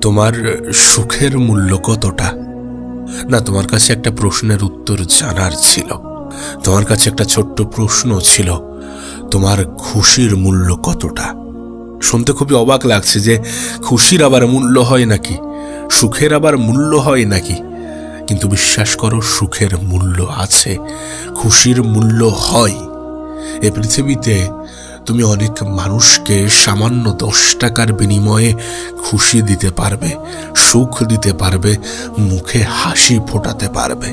তোমার সুখের মূল্য কতটা? না, তোমার কাছে একটা প্রশ্নের উত্তর জানার ছিল। তোমার কাছে একটা ছোট্ট প্রশ্ন ছিল, তোমার খুশির মূল্য কতটা? শুনতে খুবই অবাক লাগছে যে খুশির আবার মূল্য হয় নাকি, সুখের আবার মূল্য হয় নাকি। কিন্তু বিশ্বাস করো, সুখের মূল্য আছে, খুশির মূল্য হয়। এ পৃথিবীতে তুমি অনেক মানুষকে সামান্য 10 টাকার বিনিময়ে খুশি দিতে পারবে, সুখ দিতে পারবে, মুখে হাসি ফোটাতে পারবে।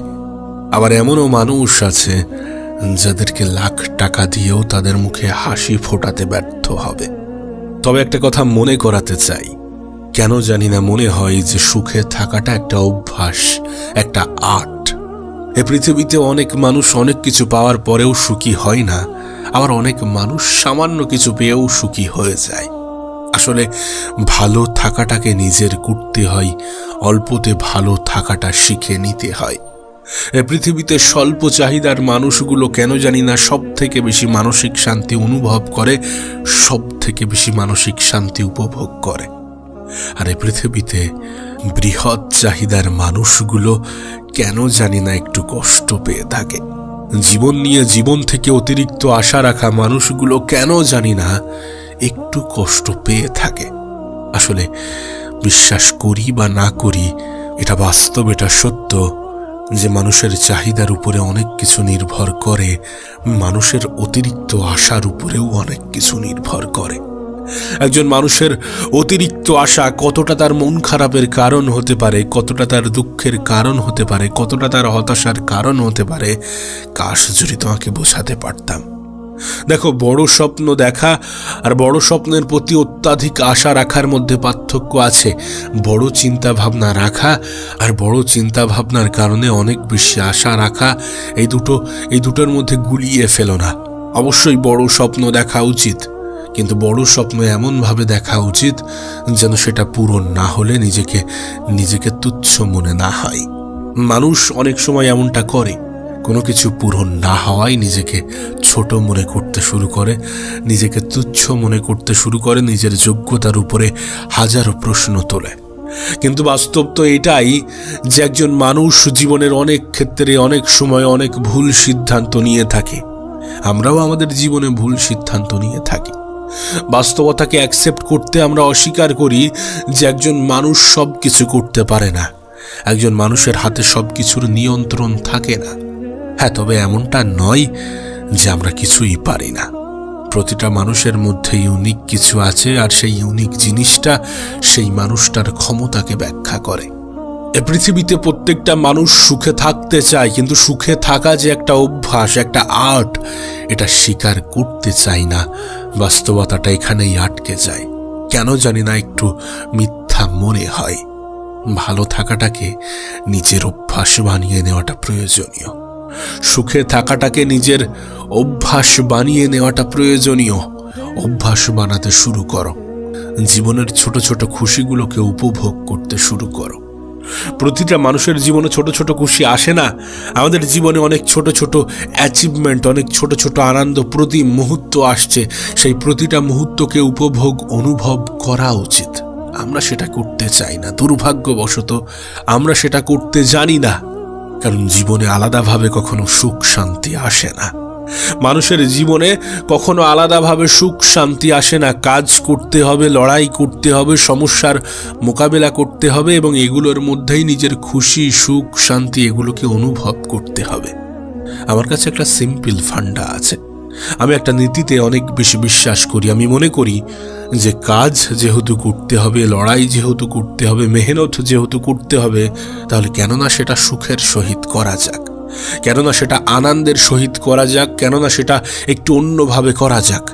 আবার এমনও মানুষ আছে যাদেরকে লাখ টাকা দিয়েও তাদের মুখে হাসি ফোটাতে ব্যর্থ হবে। তবে একটা কথা মনে করাতে চাই, কেন জানি না মনে হয় যে সুখে থাকাটা একটা অভ্যাস, একটা আর্ট। এ পৃথিবীতে অনেক মানুষ অনেক কিছু পাওয়ার পরেও সুখী হয় না, আবার অনেক মানুষ সামান্য কিছু পেয়েও সুখী হয়ে যায়। আসলে ভালো থাকাটাকে নিজের করতে হয়, অল্পতে ভালো থাকাটা শিখে নিতে হয়। এ পৃথিবীতে স্বল্প চাহিদার মানুষগুলো কেন জানি না সব থেকে বেশি মানসিক শান্তি অনুভব করে, সব থেকে বেশি মানসিক শান্তি উপভোগ করে। আর এই পৃথিবীতে বৃহৎ চাহিদার মানুষগুলো কেন জানি না একটু কষ্ট পেয়ে থাকে। জীবন নিয়ে জীবন থেকে অতিরিক্ত আশা রাখা মানুষগুলো কেন জানি না একটু কষ্ট পেয়ে থাকে। আসলে বিশ্বাস করি বা না করি, এটা বাস্তব, এটা সত্য যে মানুষের চাহিদার উপরে অনেক কিছু নির্ভর করে, মানুষের অতিরিক্ত আশার উপরেও অনেক কিছু নির্ভর করে। একজন মানুষের অতিরিক্ত আশা কতটা তার মন খারাপের কারণ হতে পারে, কতটা তার দুঃখের কারণ হতে পারে, কতটা তার হতাশার কারণ হতে পারে, কাশ যদি তোমাকে বোঝাতে পারতাম। দেখো, বড় স্বপ্ন দেখা আর বড় স্বপ্নের প্রতি অত্যাধিক আশা রাখার মধ্যে পার্থক্য আছে। বড় চিন্তা ভাবনা রাখা আর বড় চিন্তা ভাবনার কারণে অনেক বেশি আশা রাখা, এই দুটোর মধ্যে গুলিয়ে ফেলো না। অবশ্যই বড় স্বপ্ন দেখা উচিত, কিন্তু বড় স্বপ্ন এমনভাবে দেখা উচিত যেন সেটা পূরণ না হলে নিজেকে তুচ্ছ মনে না হয়। মানুষ অনেক সময় এমনটা করে, কোনো কিছু পূরণ না হওয়ায় নিজেকে ছোট মনে করতে শুরু করে, নিজেকে তুচ্ছ মনে করতে শুরু করে, নিজের যোগ্যতার উপরে হাজারো প্রশ্ন তোলে। কিন্তু বাস্তব তো এটাই যে একজন মানুষ জীবনের অনেক ক্ষেত্রে অনেক সময় অনেক ভুল সিদ্ধান্ত নিয়ে থাকে। আমরাও আমাদের জীবনে ভুল সিদ্ধান্ত নিয়ে থাকি। বাস্তবতাকে অ্যাকসেপ্ট করতে আমরা অস্বীকার করি যে একজন মানুষ সব কিছু করতে পারে না, একজন মানুষের হাতে সব কিছুর নিয়ন্ত্রণ থাকে না। হ্যাঁ, তবে এমনটা নয় যে আমরা কিছুই পারি না। প্রতিটা মানুষের মধ্যে ইউনিক কিছু আছে, আর সেই ইউনিক জিনিসটা সেই মানুষটার ক্ষমতাকে ব্যাখ্যা করে। এ পৃথিবীতে প্রত্যেকটা মানুষ সুখে থাকতে চায়, কিন্তু সুখে থাকা যে একটা অভ্যাস, একটা আর্ট, এটা স্বীকার করতে চায় না। বাস্তবতাটা এখানেই আটকে যায়। কেন জানি না একটু মিথ্যা মনে হয়। ভালো থাকাটাকে নিজের অভ্যাস বানিয়ে নেওয়াটা প্রয়োজনীয়, সুখে থাকাটাকে নিজের অভ্যাস বানিয়ে নেওয়াটা প্রয়োজনীয়। অভ্যাস বানাতে শুরু করো, জীবনের ছোট ছোট খুশিগুলোকে উপভোগ করতে শুরু করো। প্রতিটা মানুষের জীবনে ছোট ছোট খুশি আসে না। আমাদের জীবনে অনেক ছোট ছোট অ্যাচিভমেন্ট, অনেক ছোট ছোট আনন্দ প্রতি মুহূর্ত আসছে। সেই প্রতিটা মুহূর্তকে অনুভব করা উচিত। আমরা সেটা করতে চাই না, দুর্ভাগ্যবশত আমরা সেটা করতে জানি না। কারণ জীবনে আলাদাভাবে কখনো সুখ শান্তি আসে না। মানুষের জীবনে কখনো আলাদাভাবে সুখ শান্তি আসে না। কাজ করতে হবে, লড়াই করতে হবে, সমস্যার মোকাবেলা করতে হবে, এবং এগুলোর মধ্যেই নিজের খুশি, সুখ, শান্তি এগুলোকে অনুভব করতে হবে। আমার কাছে একটা সিম্পল ফান্ডা আছে। আমি একটা নীতিতে অনেক বেশি বিশ্বাস করি। আমি মনে করি যে কাজ যেহেতু করতে হবে, লড়াই যেহেতু করতে হবে, মেহনত যেহেতু করতে হবে, তাহলে কেননা সেটা সুখের সহিত করা যাক, কেননা সেটা আনন্দের সহিত করা যাক, কেননা সেটা একটু অন্যভাবে করা যাক।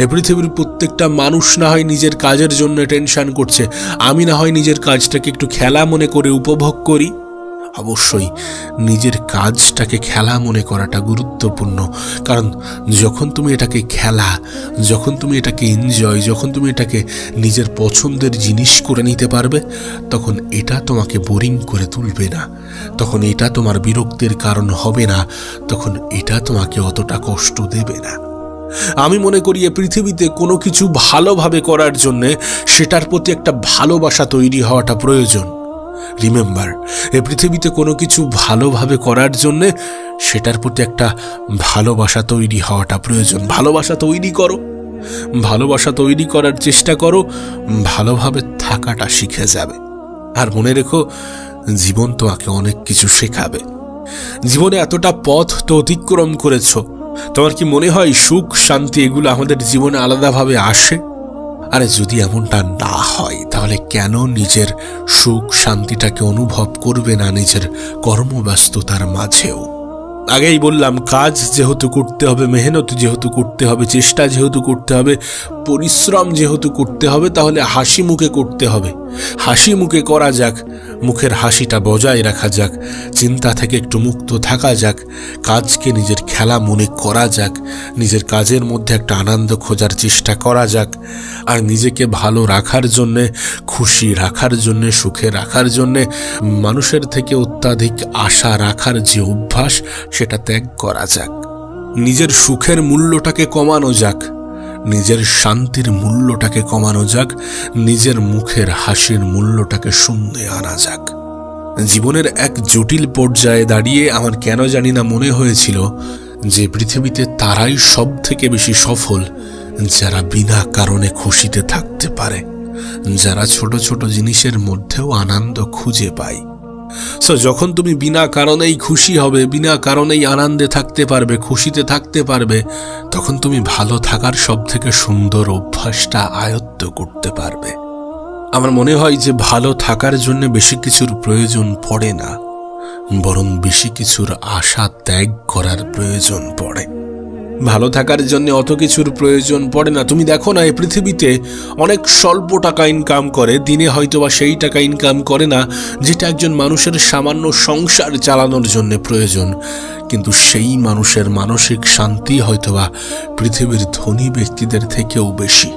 এ পৃথিবীর প্রত্যেকটা মানুষ না হয় নিজের কাজের জন্য টেনশন করছে, আমি না হয় নিজের কাজটাকে একটু খেলা মনে করে উপভোগ করি। অবশ্যই নিজের কাজটাকে খেলা মনে করাটা গুরুত্বপূর্ণ, কারণ যখন তুমি এটাকে খেলা, যখন তুমি এটাকে এনজয়, যখন তুমি এটাকে নিজের পছন্দের জিনিস করে নিতে পারবে, তখন এটা তোমাকে বোরিং করে তুলবে না, তখন এটা তোমার বিরক্তির কারণ হবে না, তখন এটা তোমাকে অতটা কষ্ট দেবে না। আমি মনে করি এই পৃথিবীতে কোনো কিছু ভালোভাবে করার জন্যে সেটার প্রতি একটা ভালোবাসা তৈরি হওয়াটা প্রয়োজন। রিমেম্বার, এই পৃথিবীতে কোনো কিছু ভালোভাবে করার জন্যে সেটার প্রতি একটা ভালোবাসা তৈরি হওয়াটা প্রয়োজন। ভালোবাসা তৈরি করো, ভালোবাসা তৈরি করার চেষ্টা করো, ভালোভাবে থাকাটা শিখে যাবে। আর মনে রেখো, জীবন তোমাকে অনেক কিছু শেখাবে। জীবনে এতটা পথ তো অতিক্রম করেছ, তোমার কি মনে হয় সুখ শান্তি এগুলো আমাদের জীবনে আলাদাভাবে আসে? আরে যদি এমনটা না হয় তাহলে কেন নিজের সুখ শান্তিটাকে অনুভব করবে না নিজের কর্মব্যস্ততার মাঝেও? আগেই বললাম, কাজ যেহেতু করতে হবে, মেহনত যেহেতু করতে হবে, চেষ্টা যেহেতু করতে হবে, পরিশ্রম যেহেতু করতে হবে, তাহলে হাসি মুখে করতে হবে। হাসি মুখে করা যাক, মুখের হাসিটা বজায় রাখা যাক, চিন্তা থেকে একটু মুক্ত থাকা যাক, কাজকে নিজের খেলা মনে করা যাক, নিজের কাজের মধ্যে একটা আনন্দ খোঁজার চেষ্টা করা যাক। আর নিজেকে ভালো রাখার জন্যে, খুশি রাখার জন্যে, সুখে রাখার জন্যে মানুষের থেকে অত্যাধিক আশা রাখার যে অভ্যাস সেটা ত্যাগ করা যাক। নিজের সুখের মূল্যটাকে কমানো যাক, নিজের শান্তির মূল্যটাকে কমানো যাক, নিজের মুখের হাসির মূল্যটাকে শূন্যে আনা যাক। জীবনের এক জটিল পর্যায়ে দাঁড়িয়ে আমার কেন জানি না মনে হয়েছিল যে পৃথিবীতে তারাই সব থেকে বেশি সফল যারা বিনা কারণে খুশিতে থাকতে পারে, যারা ছোট ছোট জিনিসের মধ্যেও আনন্দ খুঁজে পায়। সো যখন তুমি বিনা কারণেই খুশি হবে, বিনা কারণেই আনন্দে থাকতে পারবে, খুশিতে থাকতে পারবে, তখন তুমি ভালো থাকার সব থেকে সুন্দর অভ্যাসটা আয়ত্ত করতে পারবে। আমার মনে হয় যে ভালো থাকার জন্য বেশি কিছুর প্রয়োজন পড়ে না, বরং বেশি কিছুর আশা ত্যাগ করার প্রয়োজন পড়ে। ভালো থাকার জন্য অত কিছুর প্রয়োজন পড়ে না। তুমি দেখো না, এই পৃথিবীতে অনেক স্বল্প টাকা ইনকাম করে, দিনে হয়তোবা সেই টাকা ইনকাম করে না যেটা একজন মানুষের সামান্য সংসার চালানোর জন্য প্রয়োজন, কিন্তু সেই মানুষের মানসিক শান্তি হয়তোবা পৃথিবীর ধনী ব্যক্তিদের থেকেও বেশি।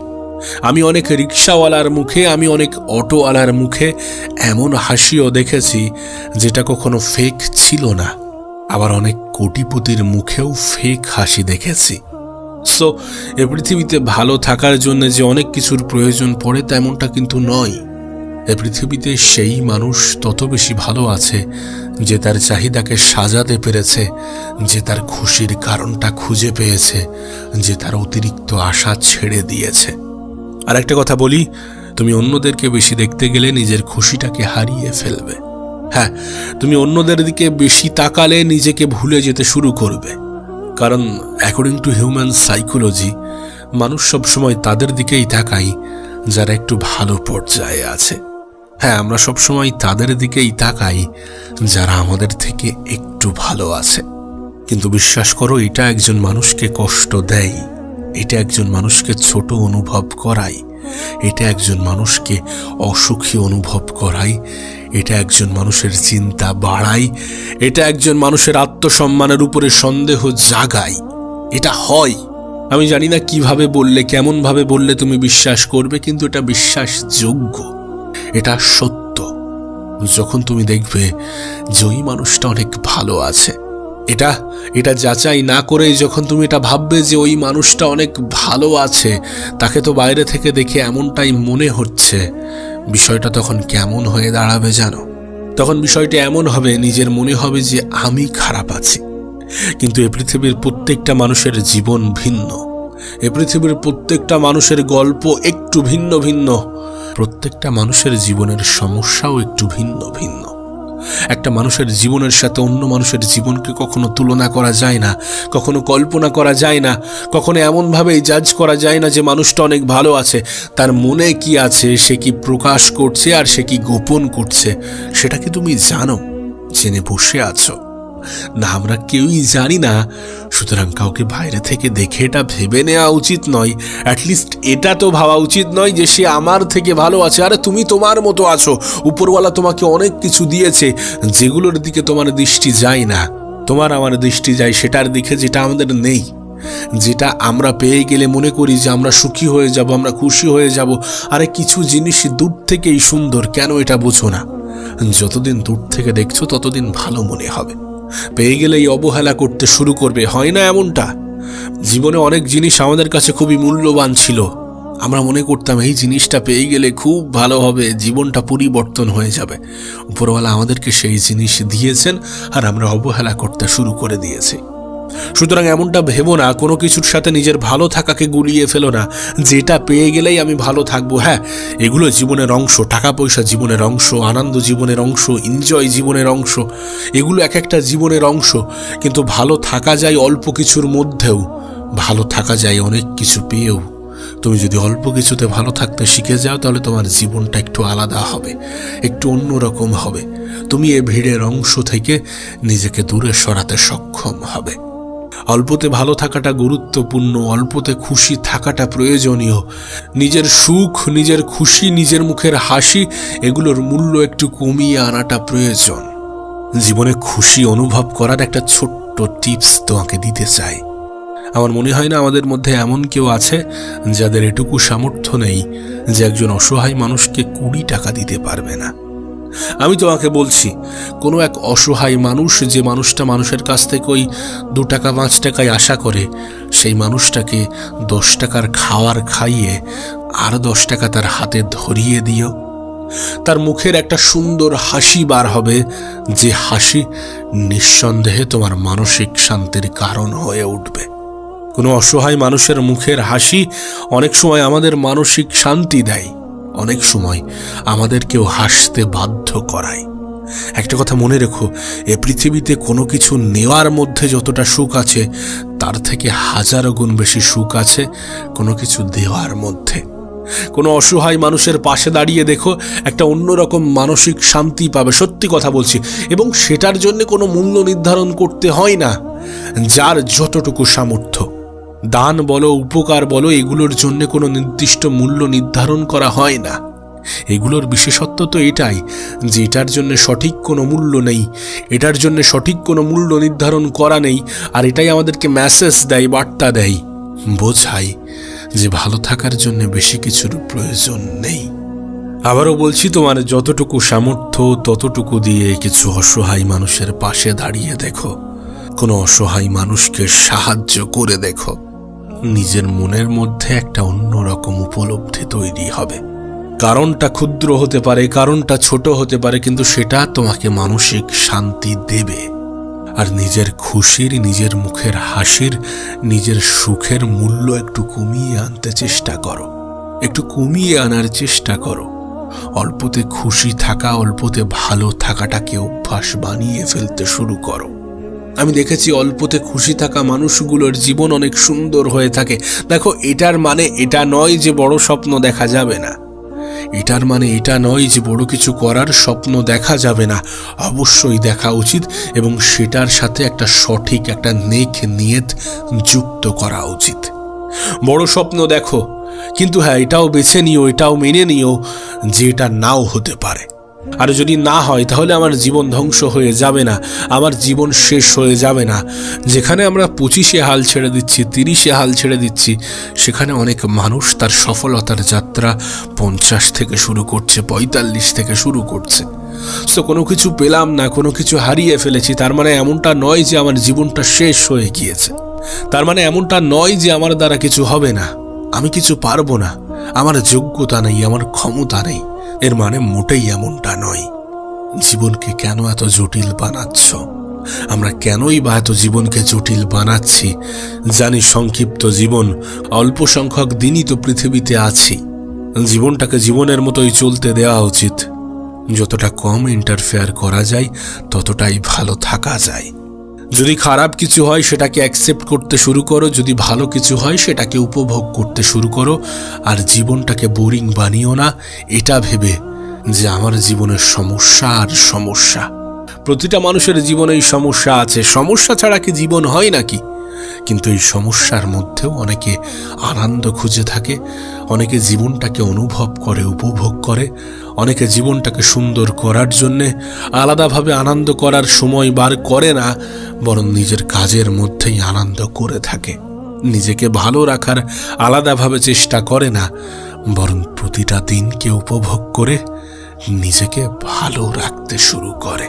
আমি অনেক রিক্সাওয়ালার মুখে, আমি অনেক অটোওয়ালার মুখে এমন হাসিও দেখেছি যেটা কখনো ফেক ছিল না, আবার অনেক কোটিপতির মুখেও ফেক হাসি দেখেছি। সো এ পৃথিবীতে ভালো থাকার জন্য যে অনেক কিছুর প্রয়োজন পড়ে তেমনটা কিন্তু নয়। এ পৃথিবীতে সেই মানুষ তত বেশি ভালো আছে যে তার চাহিদাকে সাজাতে পেরেছে, যে তার খুশির কারণটা খুঁজে পেয়েছে, যে তার অতিরিক্ত আশা ছেড়ে দিয়েছে। আর একটা কথা বলি, তুমি অন্যদেরকে বেশি দেখতে গেলে নিজের খুশিটাকে হারিয়ে ফেলবে। হ্যাঁ, তুমি অন্যদের দিকে বেশি তাকালে নিজেকে ভুলে যেতে শুরু করবে। কারণ অ্যাকর্ডিং টু হিউম্যান সাইকোলজি, মানুষ সবসময় তাদের দিকেই তাকাই যারা একটু ভালো পর্যায়ে আছে। হ্যাঁ, আমরা সবসময় তাদের দিকেই তাকাই যারা আমাদের থেকে একটু ভালো আছে। কিন্তু বিশ্বাস করো, এটা একজন মানুষকে কষ্ট দেয়, এটা একজন মানুষকে ছোট অনুভব করায়, এটা একজন মানুষকে অসুখী অনুভব করায়, এটা একজন মানুষের চিন্তা বাড়ায়, এটা একজন মানুষের আত্মসম্মানের উপরে সন্দেহ জাগায়। এটা হয়। আমি জানি না কিভাবে বললে, কেমন ভাবে বললে তুমি বিশ্বাস করবে, কিন্তু এটা বিশ্বাসযোগ্য, এটা সত্য। যখন তুমি দেখবে যে ওই মানুষটা অনেক ভালো আছে, এটা যাচাই না করে যখন তুমি এটা ভাববে যে ওই মানুষটা অনেক ভালো আছে, তাকে তো বাইরে থেকে দেখে এমনটাই মনে হচ্ছে, বিষয়টা তখন কেমন হয়ে দাঁড়াবে জানো? তখন বিষয়টা এমন হবে, নিজের মনে হবে যে আমি খারাপ আছি। কিন্তু এ পৃথিবীর প্রত্যেকটা মানুষের জীবন ভিন্ন, এ পৃথিবীর প্রত্যেকটা মানুষের গল্প একটু ভিন্ন ভিন্ন, প্রত্যেকটা মানুষের জীবনের সমস্যাও একটু ভিন্ন ভিন্ন। একটা মানুষের জীবনের সাথে অন্য মানুষের জীবনকে কখনো তুলনা করা যায় না, কখনো কল্পনা করা যায় না, কখনো এমনভাবে জাজ করা যায় না যে মানুষটা অনেক ভালো আছে। তার মনে কি আছে, সে কি প্রকাশ করছে আর সে কি গোপন করছে, সেটা কি তুমি জানো? জেনে বসে আছো না? আমরা কেউই জানি না। সুতরাং কাউকে বাইরে থেকে দেখে এটা ভেবে নেওয়া উচিত নয়, অ্যাটলিস্ট এটা তো ভাবা উচিত নয় যে সে আমার থেকে ভালো আছে। আরে তুমি তোমার মতো আছো, উপরওয়ালা তোমাকে অনেক কিছু দিয়েছে যেগুলোর দিকে তোমার দৃষ্টি যায় না, তোমার আমার দৃষ্টি যায় সেটার দিকে যেটা আমাদের নেই, যেটা আমরা পেয়ে গেলে মনে করি যে আমরা সুখী হয়ে যাব, আমরা খুশি হয়ে যাব। আরে কিছু জিনিস দূর থেকেই সুন্দর, কেন এটা বোঝো না? যতদিন দূর থেকে দেখছো ততদিন ভালো মনে হবে, পেয়ে গেলেই অবহেলা করতে শুরু করবে। হয় না এমনটা? জীবনে অনেক জিনিস আমাদের কাছে খুবই মূল্যবান ছিল। আমরা মনে করতাম এই জিনিসটা পেয়ে গেলে খুব ভালো হবে, জীবনটা পরিবর্তন হয়ে যাবে। উপরওয়ালা আমাদেরকে সেই জিনিস দিয়েছেন আর আমরা অবহেলা করতে শুরু করে দিয়েছি। সুতরাং এমনটা ভেবো না, কোনো কিছুর সাথে নিজের ভালো থাকাকে গুলিয়ে ফেলো না, যেটা পেয়ে গেলেই আমি ভালো থাকবো। হ্যাঁ, এগুলো জীবনের অংশ, টাকা পয়সা জীবনের অংশ, আনন্দ জীবনের অংশ, এনজয় জীবনের অংশ, এগুলো এক একটা জীবনের অংশ। কিন্তু ভালো থাকা যায় অল্প কিছুর মধ্যেও, ভালো থাকা যায় অনেক কিছু পেয়েও। তুমি যদি অল্প কিছুতে ভালো থাকতে শিখে যাও তাহলে তোমার জীবনটা একটু আলাদা হবে, একটু অন্যরকম হবে। তুমি এ ভিড়ের অংশ থেকে নিজেকে দূরে সরাতে সক্ষম হবে। অল্পতে ভালো থাকাটা গুরুত্বপূর্ণ, অল্পতে খুশি থাকাটা প্রয়োজনীয়। নিজের সুখ, নিজের খুশি, নিজের মুখের হাসি, এগুলোর মূল্য একটু কমিয়ে আনাটা প্রয়োজন। জীবনে খুশি অনুভব করার একটা ছোট্ট টিপস তোমাকে দিতে চাই। আমার মনে হয় না আমাদের মধ্যে এমন কেউ আছে যাদের এটুকু সামর্থ্য নেই যে একজন অসহায় মানুষকে 20 টাকা দিতে পারবে না। আমি তোমাকে বলছি, কোনো এক অসহায় মানুষ, যে মানুষটা মানুষের কাছ থেকে ওই 2 টাকা 5 টাকায় আশা করে, সেই মানুষটাকে 10 টাকার খাওয়ার খাইয়ে আর 10 টাকা তার হাতে ধরিয়ে দিও। তার মুখের একটা সুন্দর হাসি বার হবে, যে হাসি নিঃসন্দেহে তোমার মানসিক শান্তির কারণ হয়ে উঠবে। কোনো অসহায় মানুষের মুখের হাসি অনেক সময় আমাদের মানসিক শান্তি দেয়, অনেক সময় আমাদেরকেও হাসতে বাধ্য করায়। একটা কথা মনে রেখো, এ পৃথিবীতে কোনো কিছু নেওয়ার মধ্যে যতটা সুখ আছে, তার থেকে 1000 গুণ বেশি সুখ আছে কোনো কিছু দেওয়ার মধ্যে। কোনো অসহায় মানুষের পাশে দাঁড়িয়ে দেখো, একটা অন্যরকম মানসিক শান্তি পাবে, সত্যি কথা বলছি। এবং সেটার জন্য কোনো মূল্য নির্ধারণ করতে হয় না। যার যতটুকু সামর্থ্য, দান বলো, উপকার বলো, এগুলোর জন্য কোনো নির্দিষ্ট মূল্য নির্ধারণ করা হয় না। এগুলোর বিশেষত্ব তো এটাই যে এটার জন্য সঠিক কোনো মূল্য নেই, এটার জন্য সঠিক কোনো মূল্য নির্ধারণ করা নেই। আর এটাই আমাদেরকে মেসেজ দেয়, বার্তা দেয়, বোঝায় যে ভালো থাকার জন্য বেশি কিছুর প্রয়োজন নেই। আবারও বলছি, তোমার যতটুকু সামর্থ্য ততটুকু দিয়ে কিছু অসহায় মানুষের পাশে দাঁড়িয়ে দেখো, কোনো অসহায় মানুষকে সাহায্য করে দেখো। নিজের মনের মধ্যে একটা অন্যরকম উপলব্ধি তৈরি হবে। কারণটা ক্ষুদ্র হতে পারে, কারণটা ছোট হতে পারে, কিন্তু সেটা তোমাকে মানসিক শান্তি দেবে। আর নিজের খুশির, নিজের মুখের হাসির, নিজের সুখের মূল্য একটু কমিয়ে আনতে চেষ্টা করো, একটু কমিয়ে আনার চেষ্টা করো। অল্পতে খুশি থাকা, অল্পতে ভালো থাকাটাকে অভ্যাস বানিয়ে ফেলতে শুরু করো। আমি দেখেছি অল্পতে খুশি থাকা মানুষগুলোর জীবন অনেক সুন্দর হয়ে থাকে। দেখো, এটার মানে এটা নয় যে বড় স্বপ্ন দেখা যাবে না, এটার মানে এটা নয় যে বড় কিছু করার স্বপ্ন দেখা যাবে না। অবশ্যই দেখা উচিত, এবং সেটার সাথে একটা সঠিক, একটা নেক নিয়ত যুক্ত করা উচিত। বড় স্বপ্ন দেখো, কিন্তু হ্যাঁ, এটাও বেছে নিও, এটাও মেনে নিও যে এটা নাও হতে পারে। আর যদি না হয় তাহলে আমার জীবন ধ্বংস হয়ে যাবে না, আমার জীবন শেষ হয়ে যাবে না। যেখানে আমরা 25-এ হাল ছেড়ে দিচ্ছি, 30-এ হাল ছেড়ে দিচ্ছি, সেখানে অনেক মানুষ তার সফলতার যাত্রা 50 থেকে শুরু করছে, 45 থেকে শুরু করছে। তো কোনো কিছু পেলাম না, কোনো কিছু হারিয়ে ফেলেছি, তার মানে এমনটা নয় যে আমার জীবনটা শেষ হয়ে গিয়েছে। তার মানে এমনটা নয় যে আমার দ্বারা কিছু হবে না, আমি কিছু পারবো না, আমার যোগ্যতা নেই, আমার ক্ষমতা নেই। এর মানে মোটেই এমনটা নয়। জীবনকে কেন এত জটিল বানাচ্ছ? আমরা কেনই বা এত জীবনকে জটিল বানাচ্ছি? জানি সংক্ষিপ্ত জীবন, অল্প সংখ্যক দিনই তো পৃথিবীতে আছি। জীবনটাকে জীবনের মতোই চলতে দেওয়া উচিত। যতটা কম ইন্টারফেয়ার করা যায় ততটাই ভালো থাকা যায়। যদি খারাপ কিছু হয় সেটাকে অ্যাকসেপ্ট করতে শুরু করো, যদি ভালো কিছু হয় সেটাকে উপভোগ করতে শুরু করো। আর জীবনটাকে বোরিং বানিও না এটা ভেবে যে আমার জীবনের সমস্যা আর সমস্যা। প্রতিটা মানুষের জীবনেই সমস্যা আছে, সমস্যা ছাড়া কি জীবন হয় নাকি? কিন্তু এই সমস্যার মধ্যেও অনেকে আনন্দ খুঁজে থাকে, অনেকে জীবনটাকে অনুভব করে, উপভোগ করে, অনেকে জীবনটাকে সুন্দর করার জন্যে আলাদাভাবে আনন্দ করার সময় বার করে না, বরং নিজের কাজের মধ্যেই আনন্দ করে থাকে। নিজেকে ভালো রাখার আলাদাভাবে চেষ্টা করে না, বরং প্রতিটা দিনকে উপভোগ করে নিজেকে ভালো রাখতে শুরু করে।